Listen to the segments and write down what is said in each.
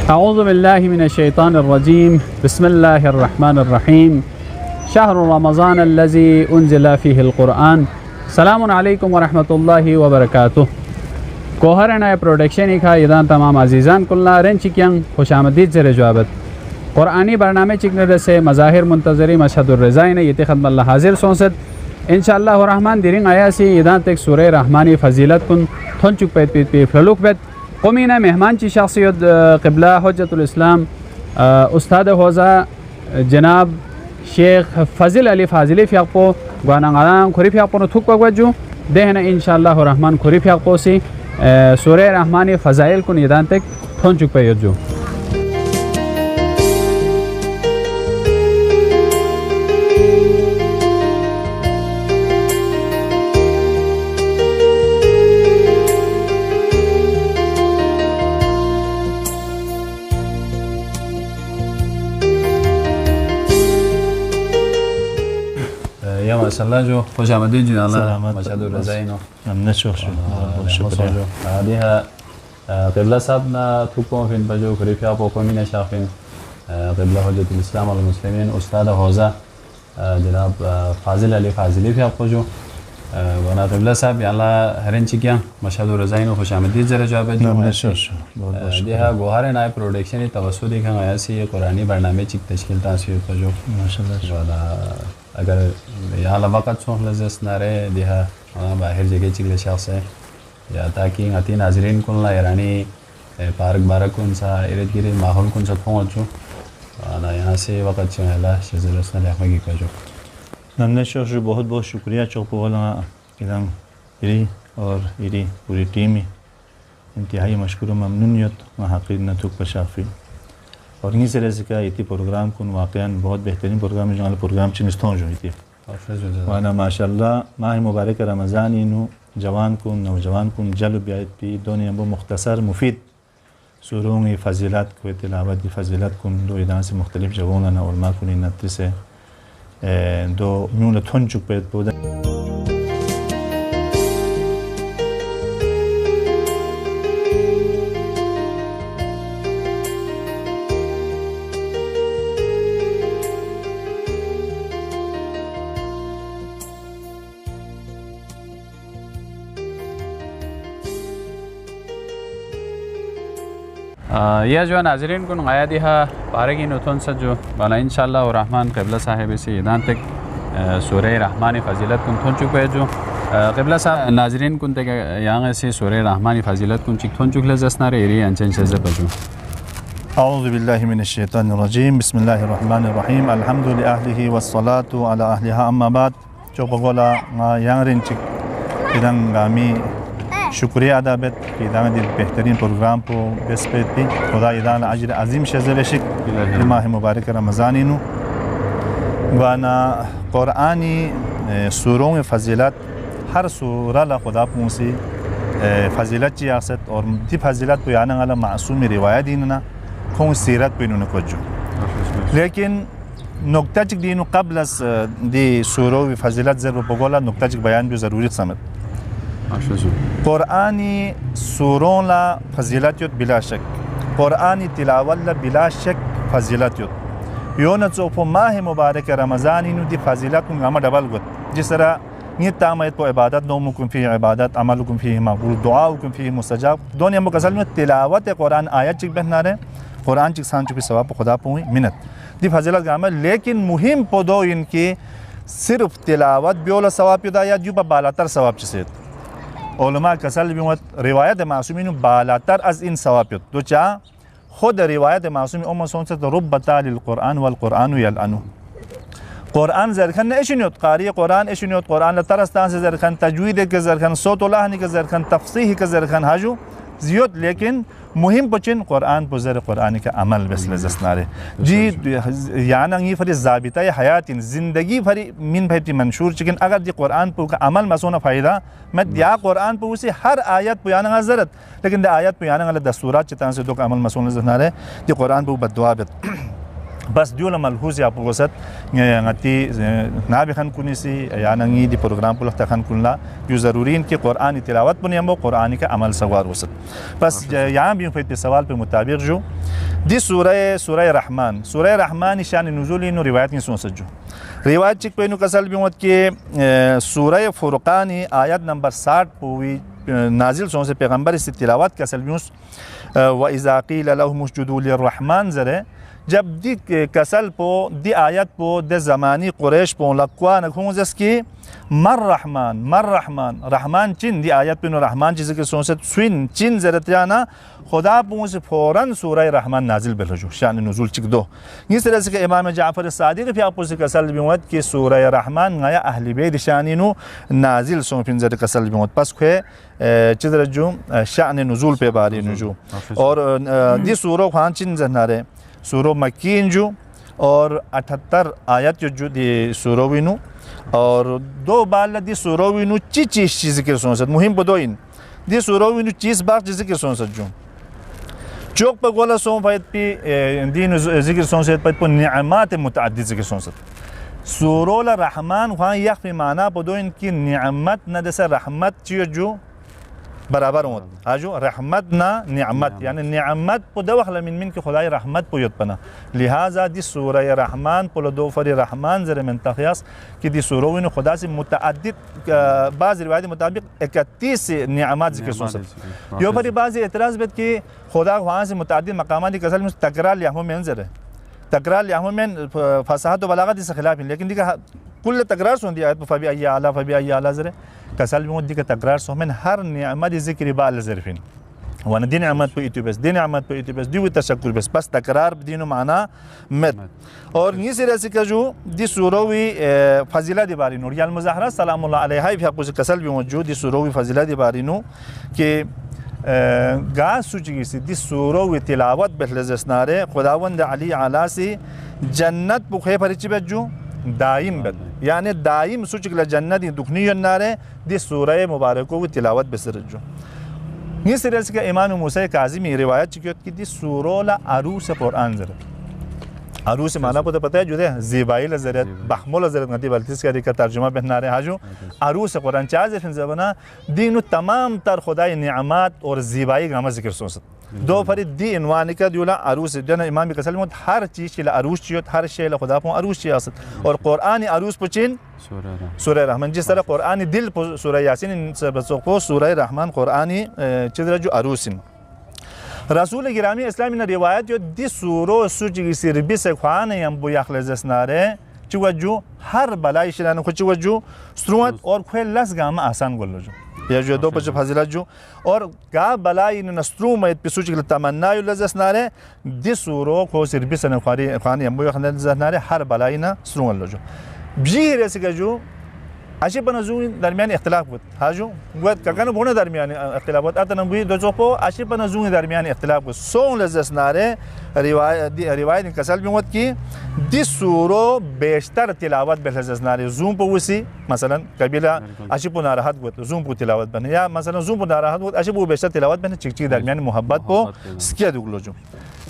अऊज़ु बिल्लाहि मिनश्शैतानिर्रजीम बिस्मिल्लाहिर्रहमानिर्रहीम शहरु रमज़ान अल्लज़ी उन्ज़िला फ़ीहिल क़ुरआन सलामुन अलैकुम व रहमतुल्लाहि व बरकातुहू। कोहर नए प्रोडक्शन का ईदान तमाम अजीज़ान कुल्ला रेन चिकियंग खुशामदीद ज़ेर जवाबत क़ुरआनी बरनामे चिकने से मज़ाहिर मुंतज़री मशहदुर रज़ाइन ये खदमत हाजिर सोसद इंशाअल्लाह रहमान दिरिंग आयासी ईदान तक सूरह रहमानी फ़जीलत कुन थन चुक पैत पीत पी फ्लुक बैत क़ौमीना मेहमान ची शख्सियत क़िबला हुज्जतुल इस्लाम उस्ताद हौज़ा जनाब शेख फ़ज़िल अली फ़ाज़िली फ़ियाक़ो ग्वानांगालां खुरी फ़ियाक़ो थुक पगवजू देहना इंशाअल्लाह रहमान खुरी फ़ियाक़ो सी सूरह रहमानी फ़ज़ाइल कुन ईदान तक थन चुक पैजू। या माशाल्लाह जो खुश आमदीद जो अल्लाह मशहदुर रज़ाइन हमने शुक्रिया दिहा क़िबला साहब ना थुको फिन बजो खरीफिया पोकोमी ने शाफिन क़िबला हुज्जतुल इस्लाम वल मुस्लिमीन उस्ताद हौज़ा जनाब फ़ाज़िल अली फ़ाज़िली भी आपको जो वना क़िबला साहब अल्लाह हरन चिकिया मशहदुर रज़ाइन खुश आमदीद ज़रा जवाब दिहा गोहारे नाय प्रोडक्शन तवस्सुद दिखा आया सी कुरानी बरनामे चिक तशकील तासीर को जो माशाल्लाह अगर यहाँ वक़्त सोख लज़्ज़त नारे दिहा बाहर जगह चिकले शख्स है या ताकि अति नाजरीन कुन ला यानी पार्क बारक कौन सा इर्द गिर्द माहौल कौन सा पहुँचो ना यहाँ से वक़्त जो है ला शज़रस ना लेखा की करो हमने शोर बहुत बहुत शुक्रिया चौको वाला इधम इरी और इरी पूरी टीम ही इंतहाई मशकूर ममनूनियत महक़ीर नतुक पशाफी और इन्हीं से रज़ का इती प्रोग्राम कुन वाक़यान बहुत बेहतरीन प्रोग्राम जो प्रोग्राम चिन्स्तों जो इती वाना माशाल्लाह माह मुबारक रमज़ान इनु जवान कुन नौजवान कुन जल ब्यात पी दोनों वो मुख्तसर मुफीद सूरों की फ़जीलत को तिलावत की फ़जीलत कुन दो इदान से मुख्तलिफ जगहों ना उलमा कुन नत्ती से दो म्यून थन चुक पे पौधा यह जो नाजरीन को नया दिहा पारगी नुथन से जो वाला इंशाअल्लाह रहमान क़िबला साहिब से ईदान तक सूरह रहमानी फ़जीलत कुन थन चुक है जो क़िबला साहब नाजरीन कुन तक यहाँ से सूरह रहमानी फ़जीलत कुन चिक थन चुक लज़्ज़त नारे एरी अंचन से बजू अऊज़ु बिल्लाहि मिनश्शैतानिर्रजीम बिस्मिल्लाहिर्रहमानिर्रहीम अल्हम्दुलिल्लाहि वस्सलातु अला अहलिहा अम्मा बाद चौपगोला यहाँ रिन चिक इधम गामी शुक्रिया अदा बेत कि इदान दी बेहतरीन प्रोग्राम को बेस पे थी खुदा इदान अजर अजीम शज़ल शिक माह मुबारक रमज़ानिनु वाना क़ुरआनी सूरों में फ़जीलत हर सूरा ला खुदा पूसी फ़जीलत ची आसत और दी फ़जीलत को याना वाला मासूम रिवायत इनना कौन सीरत पे इन्होंने कुछ लेकिन नुक्ता चिक दीनु कबल दी सूरों में फ़जीलत ज़रूर बगोला नुक्ता चिक बयान भी ज़रूरी समझ क़ुरआनी सूरों ला फ़जीलत बिला शक क़ुरआनी तिलावत ला बिला शक फ़जीलत योन चौपो माह मुबारक रमज़ान इनु दी फ़जीलत गामा डबल गुत जिस तरह ये तामत को इबादत नौमुकुम फ़ी इबादत अमलुकुम फ़ी मक़बूल दुआउकुम फ़ी मुस्तजाब दोनों मुकसल में तिलावत क़ुरआन आयत चिक बहना रहे क़ुरआन चिक सान चुपी सवाब खुदा पुई मिनत दी फ़जीलत गामा लेकिन मुहिम पदो इनकी सिर्फ तिलावत ब्योला सवाब युदा या जुबा बालातर सवाब चिसेत उलमा कसल बिमत रिवायत मासूमिन बालातर अज इन सवाब तो चा खुद रिवायत मासूम उम्म सोंसे तो रुब्बता लिल क़ुरआन वल क़ुरआन यलअनु क़ुरआन ज़रखन एशनियत क़ारी क़ुरआन एशनियत क़ुरआन तरस्तान से ज़रखन तजवीद के ज़रखन सोतुल्लाह के ज़रखन तफसीह के ज़रखन हाजू जियत लेकिन मुहिम पचिन क़ुरआन पुज़र क़ुरआन का अमल बस लज़्ज़नारे जी याना ये फरी ज़ाबिता हयात ज़िंदगी फरी मिन भैती मंशूर चिकन अगर जी क़ुरआन पु का अमल मसोना फ़ायदा मैं या क़ुरआन पु उसे हर आयत पुयाना ज़रत लेकिन द आयत पुयाना वाला दस्तूरात चितान से दो का अमल मसोना ज़रनारे जी क़ुरआन पु बद्दुआ बस दियो मलहूज़ या पुगसत ngati nabi khan kunisi ya nangi di program pula takhan kunla जो ज़रूरी इनके क़ुरआनी तिलावत बने हम क़ुरआनी का अमल सवार वसत बस यहाँ भी फिर सवाल पे मुताबिक जो دی سوره رحمان شان نزول اینو روایت نیست سنجو روایت چک پینو کسل بیمت که سوره فرقان آیت نمبر 60 پوی نازل سون سے پیغمبر سے تلاوت کسل بیمس و اذا قیل لهم اسجدوا للرحمن زره جب دی کسل پو دی آیت پو د زمانی قریش پو لقوان خونزس کی مر رحمان چین دی آیت پو رحمان چیز کے سون سے سوین چین زرت جانا خدا پو سے فوراً سورہ رحمان نازل بلجو شان نزول چک دو اس طرح سے کہ امام جعفر صادق فی اپو سے کسل بیمت کہ سورہ رحمان غیا اہل بیت شانینو نازل سون پن زر کسل بیمت پس کہ چدر جو شان نزول پہ باری نجو اور دی سورہ خوان چین زنارے سورہ مکین جو اور 78 آیت جو دی سورہ وینو اور دو بال دی سورہ وینو چیز ذکر سونست مهم بدوین دی سورہ وینو چیز باق ذکر سونست جو چوک پا گولا سون فاید پی دین ذکر سونست پاید پا نعمات متعدد ذکر سونست سورہ رحمان خوان یخفی معنی بدوین کی نعمت ندس رحمت چیو جو برابر ہوت آجو رحمت نا نعمت یعنی نعمت پو دو خلا من که خدای رحمت پو یود پنا لہذا دی سورہ رحمان پو دو فری رحمان زر من تخیاس که دی سورہ وینو خدا سے متعدد بعض روایت مطابق 31 نعمات ذکر سونست یو فری بعض اعتراض بیت که خدا وہاں سے متعدد مقامات کسل میں تکرار لیہمو میں انزر ہے تکرار لیہمو میں فصاحت و بلاغت اس خلاف ہیں لیکن دیکھا کل تکرار سون دی آیت فبی ای اعلی زر کسل بیمود دیکھا تکرار سون من ہر نعمت ذکر بال ظرفین وانا دی نعمت پہ ایتو بس دی نعمت پہ ایتو بس دیو تشکر بس تکرار دینو معنی مد اور یہ سے رسی کہ جو دی سوروی فضیلہ دی بارینو ریال مظاہرہ سلام اللہ علیہ فی حقوق کسل بیمود جو دی سوروی فضیلہ دی بارینو کہ گاز سوچگی سی دی سوروی تلاوت بحلزسنارے خداوند علی علا سی جنت بخی پریچی بیت جو دائم بد یعنی دائم سوچک جنت دکھنی نارے دی سورہ مبارکو کی تلاوت بسرت جو یہ سرے سے کہ امام موسیٰ کاظمی روایت چکیت کی دی سورہ عروس قرآن زرت عروس معنی پتہ پتہ ہے جو دے زیبائی لزرت بحمول لزرت غتی بلتیس کا ترجمہ بہنا رہے حاجو عروس قرآن چاہز فن زبنا دینو تمام تر خدای نعمات اور زیبائی گامہ ذکر سوست دو فرید دی عنوانی کا دیولا عروس جنا امام کسل موت ہر چیز کی عروس چیت ہر شے خدا پون عروس چی است اور قرآن عروس پچین سورہ رحمان جس طرح قرآن دل سورہ یاسین سبسو سورہ رحمان قرآن چدر جو عروسن رسول گرامی اسلامی نے روایت جو دی سورو سوچی سر بی سے خوان یم بو یخلزس نارے چوجو ہر بلائی شران کو چوجو سروت اور کوئی لس گام آسان گولو جو یا جو دو پچ فضیلت جو اور گا بلائی نسترو میت پی سوچی تمنا لزس نارے دی سورو کو سر بی سے خوان یم بو یخلزس نارے ہر بلائی نا سرو گولو جو بجی رسی کہ جو اشی پنزون درمیان اختلاف بود هاجو گوید کاکانو بونه درمیان اختلاف بود اتنا بوی دو چوپو اشی پنزون درمیان اختلاف بود سون لزس ناره روایت کسل بیمود کی دی سورو بیشتر تلاوت به لزس ناره زوم پو وسی مثلا قبیله اشی پو ناراحت بود زوم پو تلاوت بنه یا مثلا زوم پو ناراحت بود اشی پو بیشتر تلاوت بنه چیک چیک درمیان محبت پو سکیا دوگلو جو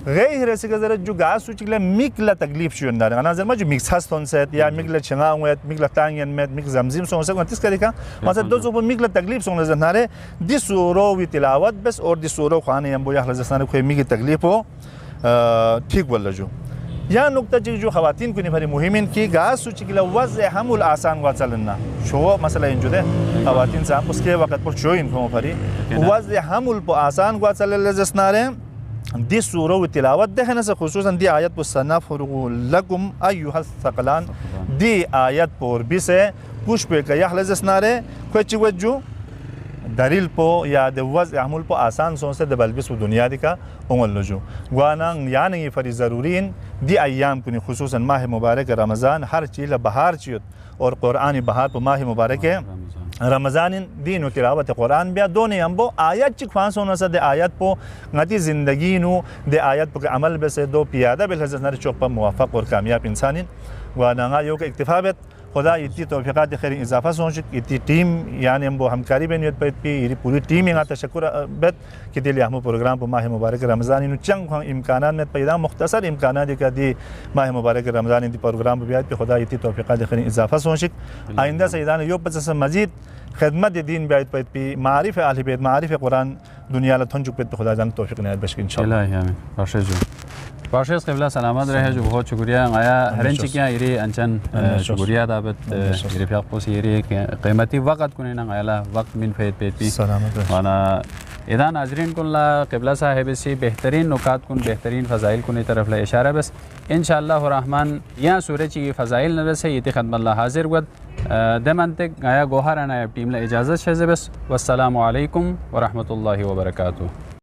غیر رسی که جو گاز سو چیکلا میکلا تکلیف شون داره انا زرما جو میکس هستون سات یا میکلا چنگا وید میکلا تانگن مت میک زمزم سون سات کنتیس کاری مثلا دو زوب میکلا تکلیف سون لازم ناره دی سورو وی تلاوت بس اور دی سورو خانه یم بویا لازم کوئی میک تکلیف ہو ٹھیک ولا جو یا نقطه جو خواتین کو نفری مهمین کی گاز سو چیکلا وضع حمل آسان واصلنا شو مثلا اینجوده خواتین صاحب اس کے وقت پر شوین کو فری وضع حمل پو آسان واصل لازم ناره دی سورہ و تلاوت دہنا سے خصوصاً دی آیت پر سنفرغ لکم ایوہ الثقلان دی آیت پر بھی سے کچھ پہ کہ یحلزس نارے کوئی وجو دلیل پو یا دی وضع عمل پو آسان سونسے دی بلبس و دنیا دی کا انگل لجو گوانا یعنی یہ فری ضرورین دی ایام کنی خصوصاً ماہ مبارک رمضان ہر چیز بہار چیت اور قرآن بہار پو ماہ مبارک رمضان دین و تلاوت قرآن بیا دونی ہم بو آیت چک فانس ہونا سا دے آیت پو غتی زندگی نو دے آیت پو عمل بسے دو پیادہ بالحضرت نار چوک پا موافق اور کامیاب انسانین وانا یو کا اکتفابت خدا اتی توفیقات خیر اضافہ سونچک اتی ٹیم یعنی ہم بو ہمکاری بینیت پیت پی یہ پوری ٹیم یہاں تشکر بیت کہ دلی احمد پروگرام پو ماہ مبارک رمضان نو چنگ امکانات میں پیدا مختصر امکانات کا دی ماہ مبارک رمضان دی پروگرام پو بیات پی خدا اتی توفیقات خیر اضافہ سونچک آئندہ سیدان یو پس مزید خدمت دین بیت پیت پی معارف اہل بیت معارف قرآن دنیا لتھن چک پیت پی خدا جان توفیق نہایت بشک انشاءاللہ الہی آمین باشد جو बाशिश क़िबला सलामत रहे जो बहुत शुक्रिया आया हरन चिकिया इरी अंचन शुक्रिया दावत इरी प्यापोस इरी कीमती वक्त कुने ना आया वक्त मिन फेत पेती सलामत वाना इधर नाजरीन कुल्ला क़िबला साहिब से बेहतरीन नुकात कुन बेहतरीन फ़ज़ाइल कुन तरफ ला इशारा बस इंशाअल्लाह रहमान यहाँ सूरज की फ़ज़ाइल नज़र से ये खदमत ला हाजिर वद दमंतक आया गोहाराना टीम ला इजाज़त शे बस वस्सलामु अलैकुम व रहमतुल्लाहि व बरकातुहू।